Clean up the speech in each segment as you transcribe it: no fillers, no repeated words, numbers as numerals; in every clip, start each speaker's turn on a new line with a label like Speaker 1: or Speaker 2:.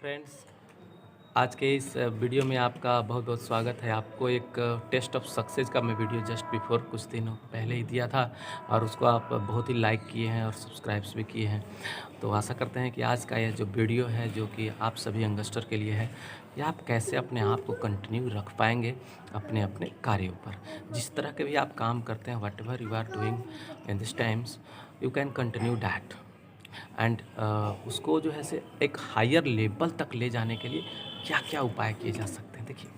Speaker 1: Friends, आज के इस वीडियो में आपका बहुत बहुत स्वागत है। आपको एक टेस्ट ऑफ सक्सेस का मैं वीडियो जस्ट बिफोर कुछ दिनों पहले ही दिया था और उसको आप बहुत ही लाइक किए हैं और सब्सक्राइब्स भी किए हैं। तो आशा करते हैं कि आज का यह जो वीडियो है जो कि आप सभी यंगस्टर के लिए है, या आप कैसे अपने आप को कंटिन्यू रख पाएंगे अपने अपने कार्यों पर। जिस तरह के भी आप काम करते हैं, whatever you are doing in this times, you can continue that and उसको जो है से एक हायर लेवल तक ले जाने के लिए क्या-क्या उपाय किए जा सकते हैं। देखिए,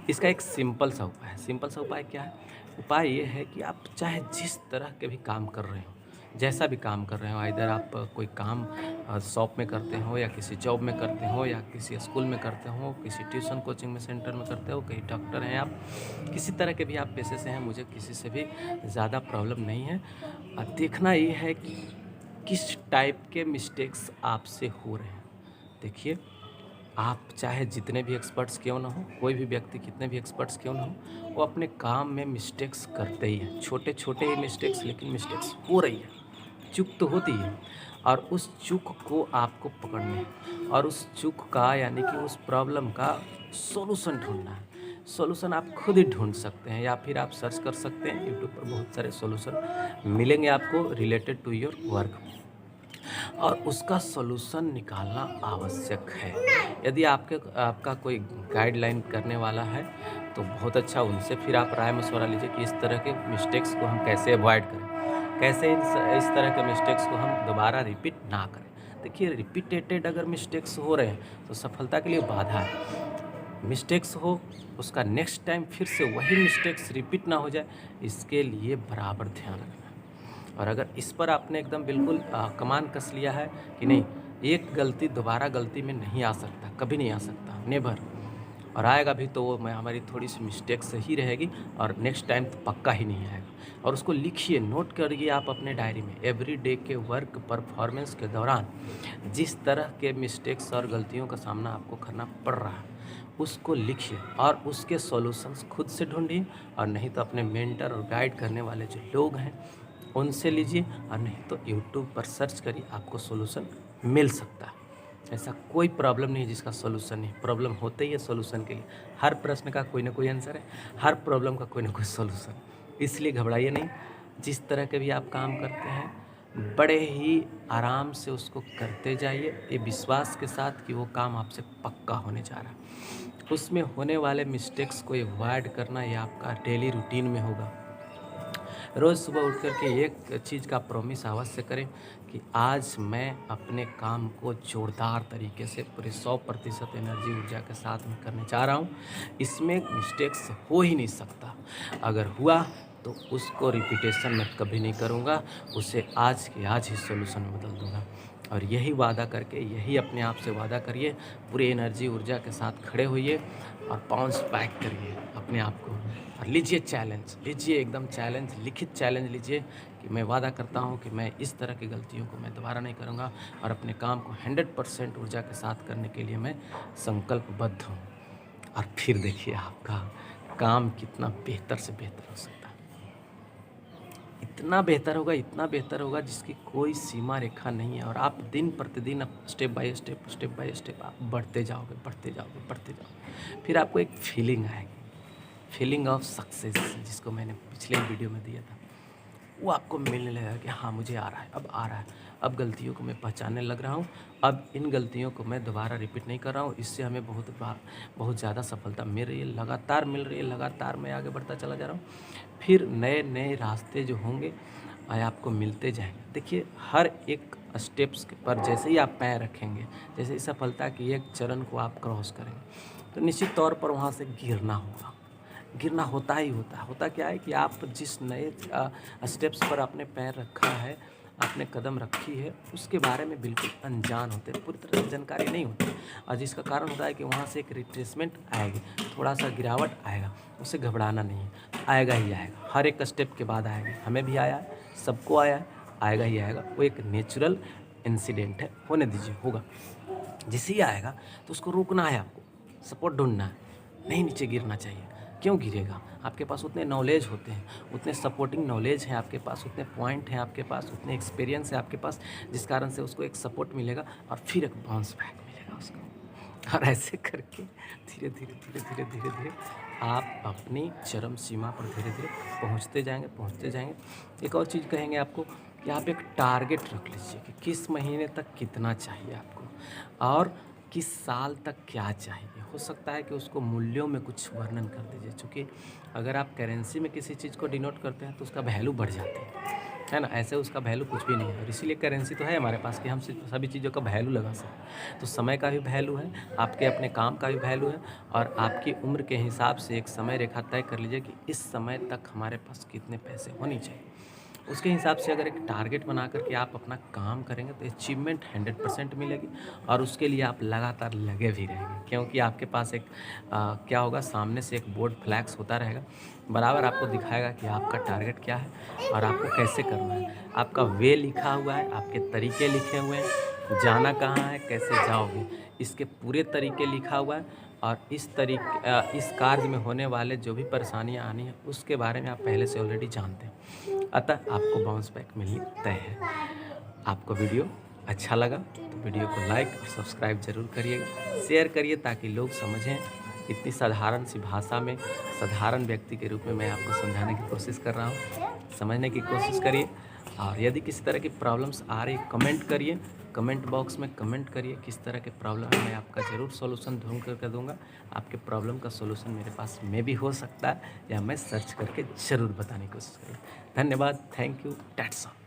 Speaker 1: इसका एक सिंपल सा उपाय है। सिंपल सा उपाय क्या है? उपाय ये है कि आप चाहे जिस तरह के भी काम कर रहे हो, जैसा भी काम कर रहे हो, आइदर आप कोई काम शॉप में करते हो या किसी जॉब में करते हो या किसी स्कूल में करते हो, किसी ट्यूशन कोचिंग में सेंटर में करते हो, कहीं डॉक्टर हैं आप, किसी तरह के भी आप पेशे से हैं, मुझे किसी से भी ज़्यादा प्रॉब्लम नहीं है। देखना ये है कि किस टाइप के मिस्टेक्स आपसे हो रहे हैं। देखिए, आप चाहे जितने भी एक्सपर्ट्स क्यों ना हो, कोई भी व्यक्ति कितने भी एक्सपर्ट्स क्यों ना हो, वो अपने काम में मिस्टेक्स करते ही हैं। छोटे-छोटे ही मिस्टेक्स, लेकिन मिस्टेक्स हो रही है, चूक तो होती है और उस चूक को आपको पकड़ना है और उस चूक का यानी कि उस प्रॉब्लम का सॉल्यूशन ढूँढना है। सॉल्यूशन आप खुद ही ढूँढ सकते हैं या फिर आप सर्च कर सकते हैं, यूट्यूब पर बहुत सारे सॉल्यूशन मिलेंगे आपको रिलेटेड टू योर वर्क। और उसका सॉल्यूशन निकालना आवश्यक है। यदि आपका कोई गाइडलाइन करने वाला है, तो बहुत अच्छा, उनसे फिर आप राय-मशवरा लीजिए कि इस तरह के मिस्टेक्स को हम कैसे अवॉइड करें। कैसे इस तरह के मिस्टेक्स को हम दोबारा रिपीट ना करें। देखिए, रिपीटेटेड अगर मिस्टेक्स हो रहे हैं, तो सफलता के लिए बाधा है। मिस्टेक्स हो, उसका नेक्स्ट टाइम फिर से वही मिस्टेक्स रिपीट ना हो जाए, इसके लिए बराबर ध्यान रखना है। और अगर इस पर आपने एकदम बिल्कुल कमान कस लिया है कि नहीं, एक गलती दोबारा गलती में नहीं आ सकता, कभी नहीं आ सकता, नेवर। और आएगा भी तो वो मैं हमारी थोड़ी-सी मिस्टेक्स ही रहेगी और नेक्स्ट टाइम तो पक्का ही नहीं आएगा। और उसको लिखिए, नोट करिए आप अपने डायरी में। एवरी डे के वर्क परफॉर्मेंस के दौरान जिस तरह के मिस्टेक्स और गलतियों का सामना आपको करना पड़ रहा है, उसको लिखिए और उसके सॉल्यूशंस खुद से ढूँढिए, और नहीं तो अपने मेंटर और गाइड करने वाले जो लोग हैं, उनसे लीजिए, और नहीं तो यूट्यूब पर सर्च करिए, आपको सॉल्यूशन मिल सकता है। ऐसा कोई प्रॉब्लम नहीं है जिसका सॉल्यूशन नहीं। प्रॉब्लम होते ही है सॉल्यूशन के लिए। हर प्रश्न का कोई ना कोई आंसर है, हर प्रॉब्लम का कोई ना कोई सॉल्यूशन। इसलिए घबराइए नहीं। जिस तरह के भी आप काम करते हैं, बड़े ही आराम से उसको करते जाइए, ये विश्वास के साथ कि वो काम आपसे पक्का होने जा रहा है। उसमें होने वाले मिस्टेक्स को अवॉइड करना ये आपका डेली रूटीन में होगा। रोज़ सुबह उठ कर के एक चीज़ का प्रॉमिस अवश्य करें कि आज मैं अपने काम को ज़ोरदार तरीके से पूरे 100% एनर्जी ऊर्जा के साथ में करने जा रहा हूँ। इसमें मिस्टेक्स हो ही नहीं सकता। अगर हुआ तो उसको रिपीटेशन मैं कभी नहीं करूँगा, उसे आज के आज ही सॉल्यूशन में बदल दूँगा। और यही वादा करके, यही अपने आप से वादा करिए, पूरी एनर्जी ऊर्जा के साथ खड़े होइए और बाउंस बैक करिए अपने आप को। और लीजिए चैलेंज, लीजिए एकदम चैलेंज, लिखित चैलेंज लीजिए कि मैं वादा करता हूँ कि मैं इस तरह की गलतियों को मैं दोबारा नहीं करूँगा और अपने काम को 100% ऊर्जा के साथ करने के लिए मैं संकल्पबद्ध हूँ। और फिर देखिए आपका काम कितना बेहतर से बेहतर हो सकता है। इतना बेहतर होगा जिसकी कोई सीमा रेखा नहीं है, और आप दिन प्रतिदिन स्टेप बाय स्टेप आप बढ़ते जाओगे, बढ़ते जाओगे, बढ़ते जाओगे। फिर आपको एक फीलिंग आएगी, फीलिंग ऑफ सक्सेस, जिसको मैंने पिछले वीडियो में दिया था। वो आपको मिलने लगेगा कि हाँ, मुझे आ रहा है, अब आ रहा है। अब गलतियों को मैं पहचानने लग रहा हूँ। अब इन गलतियों को मैं दोबारा रिपीट नहीं कर रहा हूँ। इससे हमें बहुत ज़्यादा सफलता मिल रही है, लगातार मिल रही है, लगातार मैं आगे बढ़ता चला जा रहा हूँ। फिर नए-नए रास्ते जो होंगे आपको मिलते जाएँगे। देखिए, हर एक स्टेप्स के पर जैसे ही आप पैर रखेंगे, जैसे ही सफलता की एक चरण को आप क्रॉस करेंगे, तो निश्चित तौर पर वहाँ से गिरना होगा। गिरना होता ही होता है। होता क्या है कि आप जिस नए स्टेप्स पर आपने पैर रखा है, आपने कदम रखी है, उसके बारे में बिल्कुल अनजान होते हैं, पूरी तरह से जानकारी नहीं होती, और जिसका कारण होता है कि वहाँ से एक रिट्रेसमेंट आएगी, थोड़ा-सा गिरावट आएगा, उसे घबराना नहीं है, आएगा ही आएगा, हर एक स्टेप के बाद आएगा। हमें भी आया है, सबको आया है, आएगा ही आएगा। वो एक नेचुरल इंसिडेंट है, होने दीजिए, होगा। जैसे ही आएगा तो उसको रोकना है आपको, सपोर्ट ढूँढना है, नहीं नीचे गिरना चाहिए। क्यों गिरेगा? आपके पास उतने नॉलेज होते हैं, उतने सपोर्टिंग नॉलेज हैं आपके पास, उतने पॉइंट हैं आपके पास, उतने एक्सपीरियंस है आपके पास, जिस कारण से उसको एक सपोर्ट मिलेगा और फिर एक बाउंस बैक मिलेगा उसको। और ऐसे करके धीरे धीरे धीरे धीरे धीरे धीरे आप अपनी चरम सीमा पर धीरे धीरे पहुंचते जाएंगे, पहुंचते जाएंगे। एक और चीज़ कहेंगे आपको कि आप एक टारगेट रख लीजिए कि किस महीने तक कितना चाहिए आपको और किस साल तक क्या चाहिए। हो सकता है कि उसको मूल्यों में कुछ वर्णन कर दीजिए, चूँकि अगर आप करेंसी में किसी चीज़ को डिनोट करते हैं तो उसका वैल्यू बढ़ जाती है ना? ऐसे उसका वैल्यू कुछ भी नहीं है और इसीलिए करेंसी तो है हमारे पास कि हम सिर्फ सभी चीज़ों का वैल्यू लगा सकते हैं। तो समय का भी वैल्यू है, आपके अपने काम का भी वैल्यू है और आपकी उम्र के हिसाब से एक समय रेखा तय कर लीजिए कि इस समय तक हमारे पास कितने पैसे होने चाहिए। उसके हिसाब से अगर एक टारगेट बना कर के आप अपना काम करेंगे तो अचीवमेंट 100% मिलेगी और उसके लिए आप लगातार लगे भी रहेंगे, क्योंकि आपके पास एक क्या होगा, सामने से एक बोर्ड फ्लैक्स होता रहेगा, बराबर आपको दिखाएगा कि आपका टारगेट क्या है और आपको कैसे करना है। आपका वे लिखा हुआ है, आपके तरीके लिखे हुए हैं, जाना कहाँ है, कैसे जाओगे, इसके पूरे तरीके लिखा हुआ है और इस कार्य में होने वाले जो भी परेशानियाँ आनी है उसके बारे में आप पहले से ऑलरेडी जानते हैं। अतः आपको बाउंस बैक मिलनी तय है। आपको वीडियो अच्छा लगा तो वीडियो को लाइक और सब्सक्राइब ज़रूर करिएगा, शेयर करिए ताकि लोग समझें। इतनी साधारण सी भाषा में साधारण व्यक्ति के रूप में मैं आपको समझाने की कोशिश कर रहा हूँ, समझने की कोशिश करिए। और यदि किसी तरह की प्रॉब्लम्स आ रही कमेंट करिए, कमेंट बॉक्स में कमेंट करिए किस तरह के प्रॉब्लम है, मैं आपका ज़रूर सॉल्यूशन ढूंढ करके दूंगा। आपके प्रॉब्लम का सॉल्यूशन मेरे पास में भी हो सकता है या मैं सर्च करके ज़रूर बताने की कोशिश करूँगा। धन्यवाद, थैंक यू, डेट्स ऑल।